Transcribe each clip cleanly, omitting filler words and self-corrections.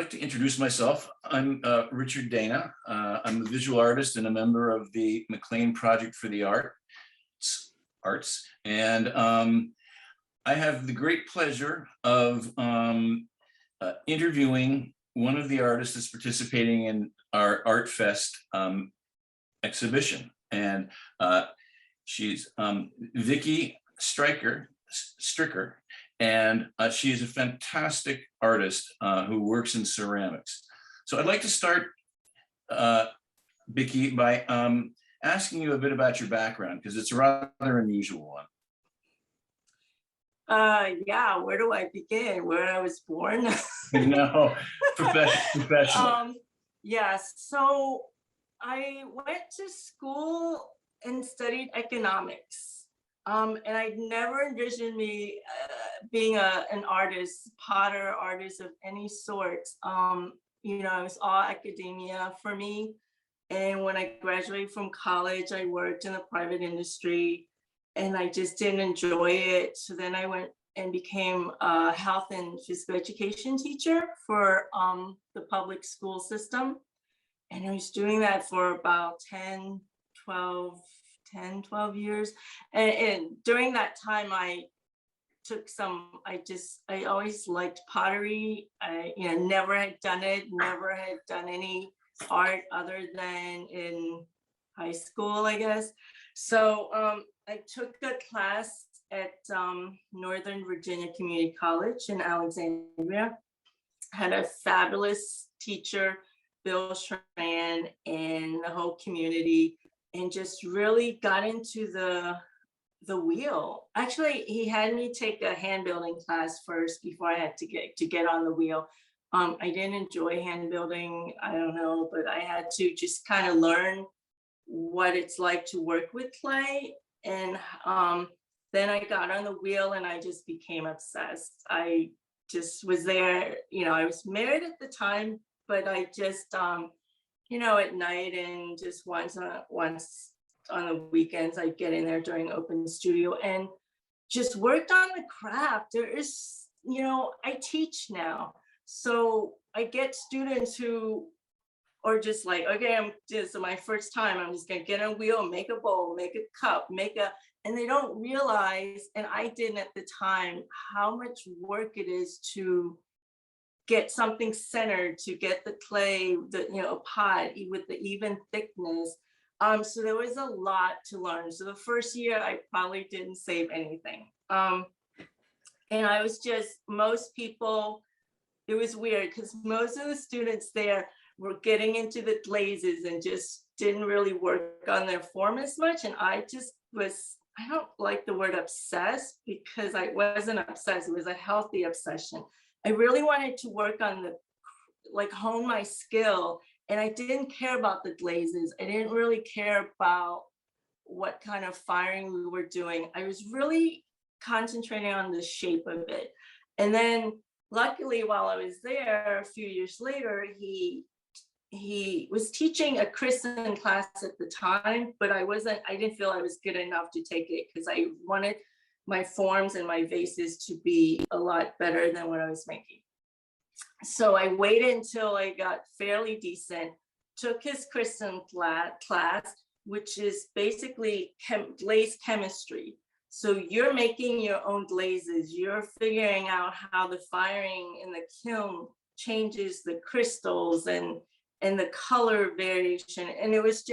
I'd like to introduce myself. I'm Richard Dana. I'm a visual artist and a member of the McLean Project for the Arts. And I have the great pleasure of interviewing one of the artists that's participating in our ArtFest exhibition. And she's Bikki Stricker. And she is a fantastic artist who works in ceramics. So I'd like to start, Bikki, by asking you a bit about your background, because it's a rather unusual one. Yeah, where do I begin? Where I was born? No, professional. Yes, so I went to school and studied economics. And I never envisioned me being an artist, potter, artist of any sort. It was all academia for me. And when I graduated from college, I worked in the private industry and I just didn't enjoy it. So then I went and became a health and physical education teacher for the public school system. And I was doing that for about 12 years. And during that time, I always liked pottery. I never had done it, never had done any art other than in high school, I guess. So I took a class at Northern Virginia Community College in Alexandria. Had a fabulous teacher, Bill Schran, and the whole community, and just really got into the wheel. Actually, he had me take a hand building class first before I had to get on the wheel. I didn't enjoy hand building, I don't know, but I had to just kind of learn what it's like to work with clay. And then I got on the wheel and I just became obsessed. I just was there, I was married at the time, but I just, at night and just once on the weekends, I'd get in there during open studio and just worked on the craft. There is, I teach now. So I get students who are just like, okay, this is my first time. I'm just gonna get on a wheel, make a bowl, make a cup, and they don't realize, and I didn't at the time, how much work it is to get something centered, to get the clay, a pot with the even thickness. So there was a lot to learn. So the first year I probably didn't save anything. And I was most people, it was weird because most of the students there were getting into the glazes and just didn't really work on their form as much. And I don't like the word obsessed because I wasn't obsessed. It was a healthy obsession. I really wanted to work on hone my skill. And I didn't care about the glazes. I didn't really care about what kind of firing we were doing. I was really concentrating on the shape of it. And then luckily, while I was there, a few years later, he was teaching a Kristen class at the time, but I didn't feel I was good enough to take it because I wanted my forms and my vases to be a lot better than what I was making. So I waited until I got fairly decent, took his Kristen class, which is basically glaze chemistry. So you're making your own glazes. You're figuring out how the firing in the kiln changes the crystals and the color variation. And it was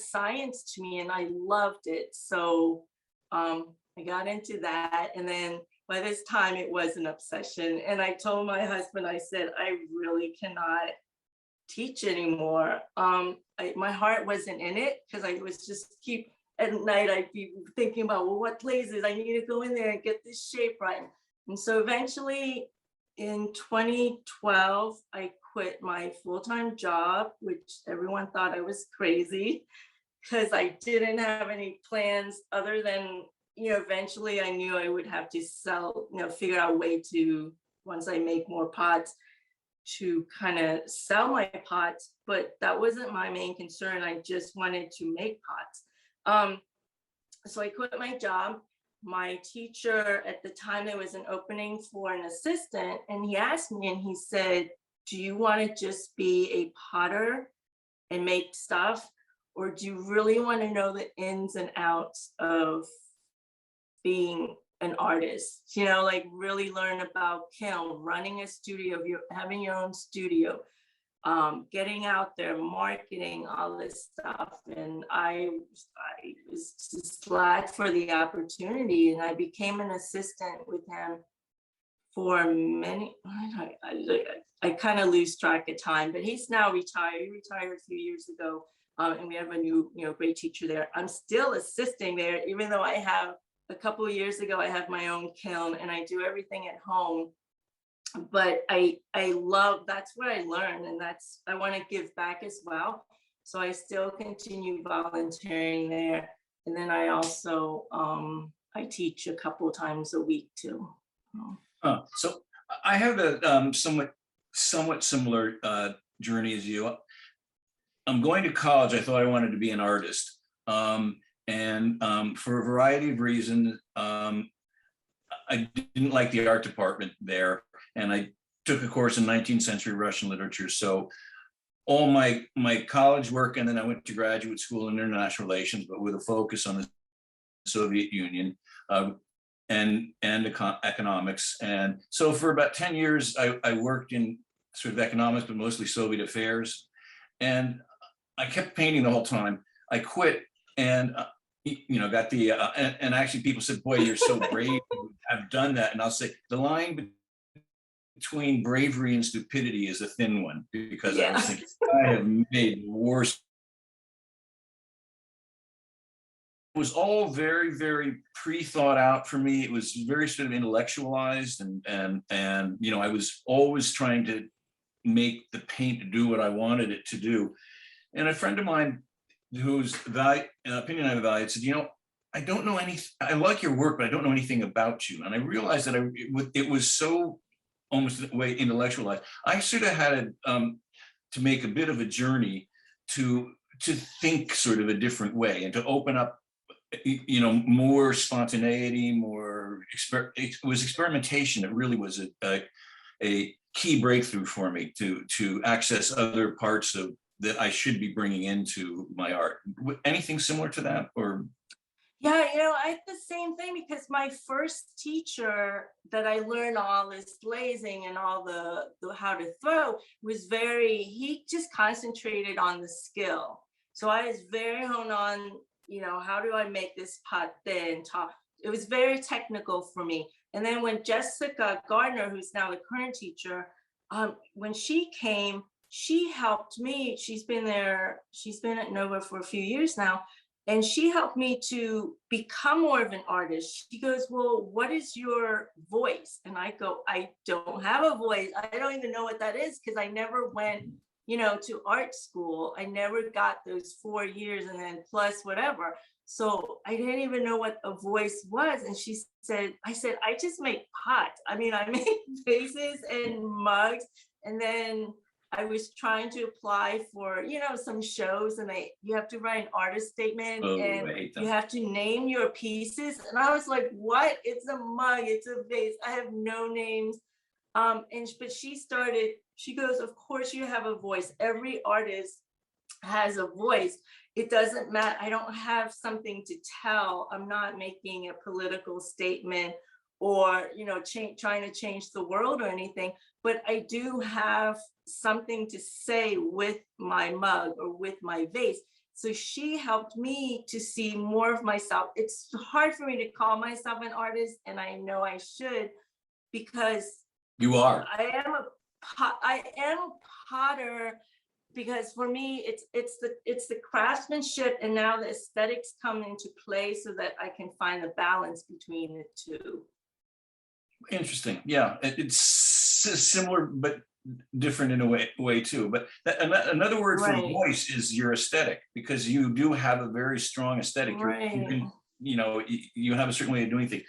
science to me and I loved it. So I got into that. And then by this time it was an obsession. And I told my husband, I said, I really cannot teach anymore. My heart wasn't in it because I was just at night, I'd be thinking about, well, what glazes? I need to go in there and get this shape right. And so eventually in 2012, I quit my full-time job, which everyone thought I was crazy because I didn't have any plans other than, eventually I knew I would have to sell, figure out a way to, once I make more pots, to kind of sell my pots, but that wasn't my main concern. I just wanted to make pots. So I quit my job. My teacher at the time, there was an opening for an assistant, and he asked me and he said, do you want to just be a potter and make stuff? Or do you really want to know the ins and outs of being an artist? You know, like really learn about kiln, running a studio, having your own studio, getting out there, marketing, all this stuff. And I was just glad for the opportunity, and I became an assistant with him for many, I kind of lose track of time, but he's now retired. He retired a few years ago. And we have a new, great teacher there. I'm still assisting there, even though I have a couple of years ago, I have my own kiln and I do everything at home. But I love, that's what I learned, and I want to give back as well. So I still continue volunteering there. And then I also, I teach a couple times a week too. So I have a somewhat similar journey as you. I'm going to college. I thought I wanted to be an artist, and for a variety of reasons, I didn't like the art department there, and I took a course in 19th century Russian literature. So all my college work, and then I went to graduate school in international relations, but with a focus on the Soviet Union. And economics. And so for about 10 years, I worked in sort of economics, but mostly Soviet affairs. And I kept painting the whole time. I quit and, got the, and actually people said, boy, you're so brave to have done that. And I'll say the line between bravery and stupidity is a thin one, because I was thinking, I have made worse. It was all very, very pre-thought out for me. It was very sort of intellectualized, and I was always trying to make the paint do what I wanted it to do. And a friend of mine whose opinion I valued said, I don't know anything. I like your work, but I don't know anything about you. And I realized that it was so almost the way intellectualized. I sort of had to make a bit of a journey to think sort of a different way and to open up more spontaneity, more it was experimentation. It really was a key breakthrough for me to access other parts of that I should be bringing into my art. Anything similar to that? Or yeah, I had the same thing, because my first teacher that I learned all this glazing and all the how to throw was he just concentrated on the skill. So I was very honed on, how do I make this pot thin, top? It was very technical for me. And then when Jessica Gardner, who's now the current teacher, when she came, she helped me. She's been at Nova for a few years now. And she helped me to become more of an artist. She goes, well, what is your voice? And I go, I don't have a voice. I don't even know what that is, because I never went to art school. I never got those 4 years and then plus whatever. So I didn't even know what a voice was. And I said, I just make pots. I mean, I make vases and mugs. And then I was trying to apply for, some shows, and you have to write an artist statement, and you have to name your pieces. And I was like, what? It's a mug, it's a vase. I have no names. But she goes, of course you have a voice. Every artist has a voice. It doesn't matter. I don't have something to tell. I'm not making a political statement or, trying to change the world or anything, but I do have something to say with my mug or with my vase. So she helped me to see more of myself. It's hard for me to call myself an artist, and I know I should, because you are. I am a potter, because for me it's the craftsmanship, and now the aesthetics come into play so that I can find the balance between the two. Interesting. Yeah, it's similar but different in a way too. But another word for voice is your aesthetic, because you do have a very strong aesthetic. Right. You have a certain way of doing things.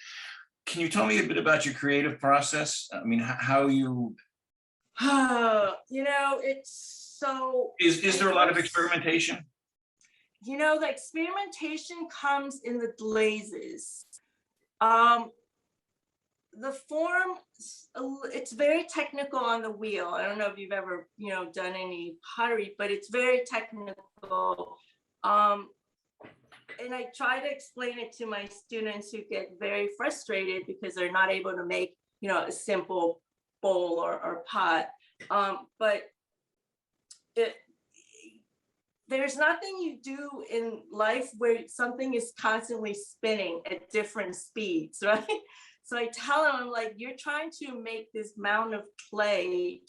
Can you tell me a bit about your creative process? I mean, how you it's so, is there a lot of experimentation? The experimentation comes in the glazes. the form, it's very technical on the wheel. I don't know if you've ever, done any pottery, but it's very technical. And I try to explain it to my students who get very frustrated because they're not able to make, a simple bowl or pot. But there's nothing you do in life where something is constantly spinning at different speeds, right? So I tell them, I'm like, you're trying to make this mound of clay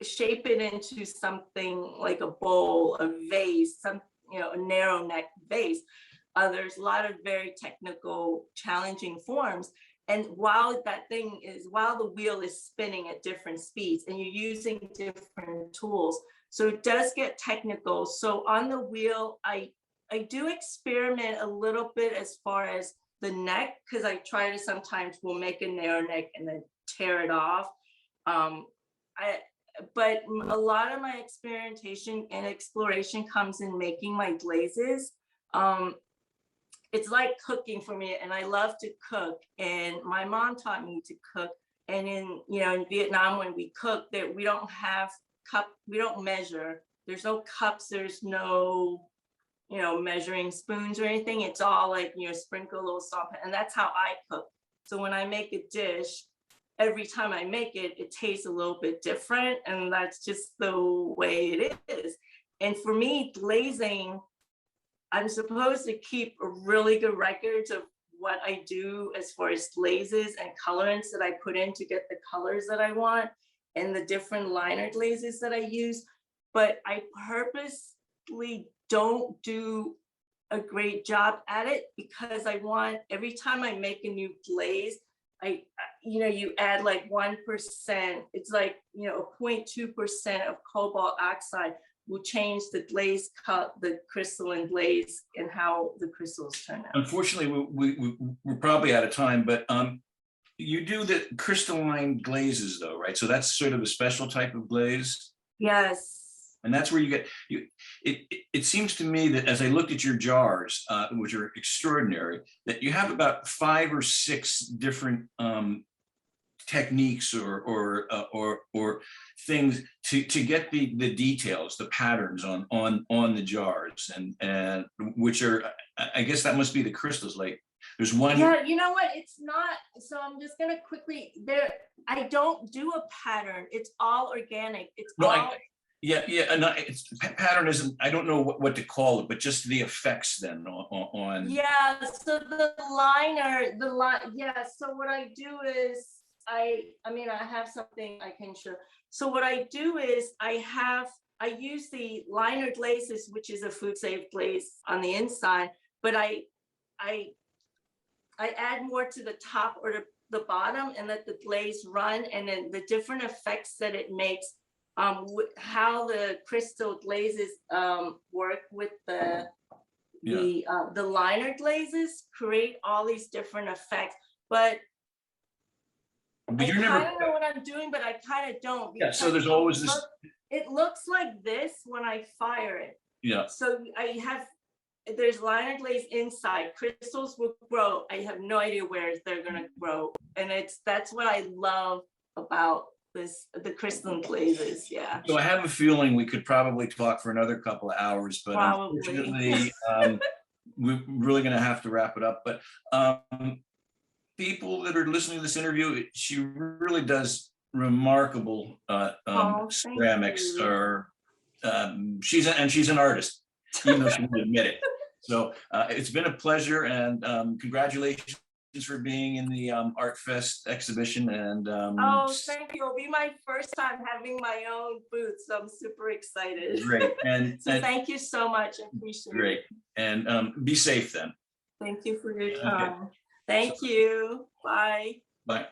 shape it into something like a bowl, a vase, a narrow neck vase. There's a lot of very technical, challenging forms. And while the wheel is spinning at different speeds and you're using different tools, so it does get technical. So on the wheel, I do experiment a little bit as far as the neck, because I try to sometimes we'll make a narrow neck and then tear it off. But a lot of my experimentation and exploration comes in making my glazes. It's like cooking for me, and I love to cook. And my mom taught me to cook. And in Vietnam, when we cook, that we don't have we don't measure. There's no cups. There's no measuring spoons or anything. It's all like sprinkle a little salt, and that's how I cook. So when I make a dish, every time I make it, it tastes a little bit different, and that's just the way it is. And for me, glazing, I'm supposed to keep a really good records of what I do as far as glazes and colorants that I put in to get the colors that I want and the different liner glazes that I use. But I purposely don't do a great job at it because I want, every time I make a new glaze, you add like 1%, it's like, 0.2% of cobalt oxide will change the glaze cut, the crystalline glaze, and how the crystals turn out. Unfortunately, we're probably out of time, but you do the crystalline glazes though, right? So that's sort of a special type of glaze. Yes. And that's where you get, it seems to me that as I looked at your jars, which are extraordinary, that you have about 5 or 6 different techniques or things to get the details, the patterns on the jars, and which are, I guess that must be the crystals. Like there's one. Yeah, you know what? It's not. So I'm just gonna quickly there. I don't do a pattern. It's all organic. It's No, all. Yeah, and it's pattern isn't, I don't know what to call it, but just the effects then on. Yeah, so the line, yeah, so what I do is, I have something I can show. So what I do is I use the liner glazes, which is a food safe glaze on the inside, but I add more to the top or the bottom and let the glaze run, and then the different effects that it makes, how the crystal glazes work with the liner glazes create all these different effects. But I kind of know what I'm doing, but I kind of don't. Yeah, so there's always this. It looks like this when I fire it. Yeah. So there's liner glaze inside. Crystals will grow. I have no idea where they're gonna grow, and that's what I love about the crystalline glazes. Yeah. So I have a feeling we could probably talk for another couple of hours, but unfortunately, we're really going to have to wrap it up. But people that are listening to this interview, she really does remarkable ceramics. Or she's an artist, even though she won't admit it. So it's been a pleasure, and congratulations for being in the MPAartfest exhibition. And thank you. It'll be my first time having my own booth, so I'm super excited. Great. And thank you so much. I appreciate it. Great. And be safe then. Thank you for your time. Okay. Thank you. Bye. Bye.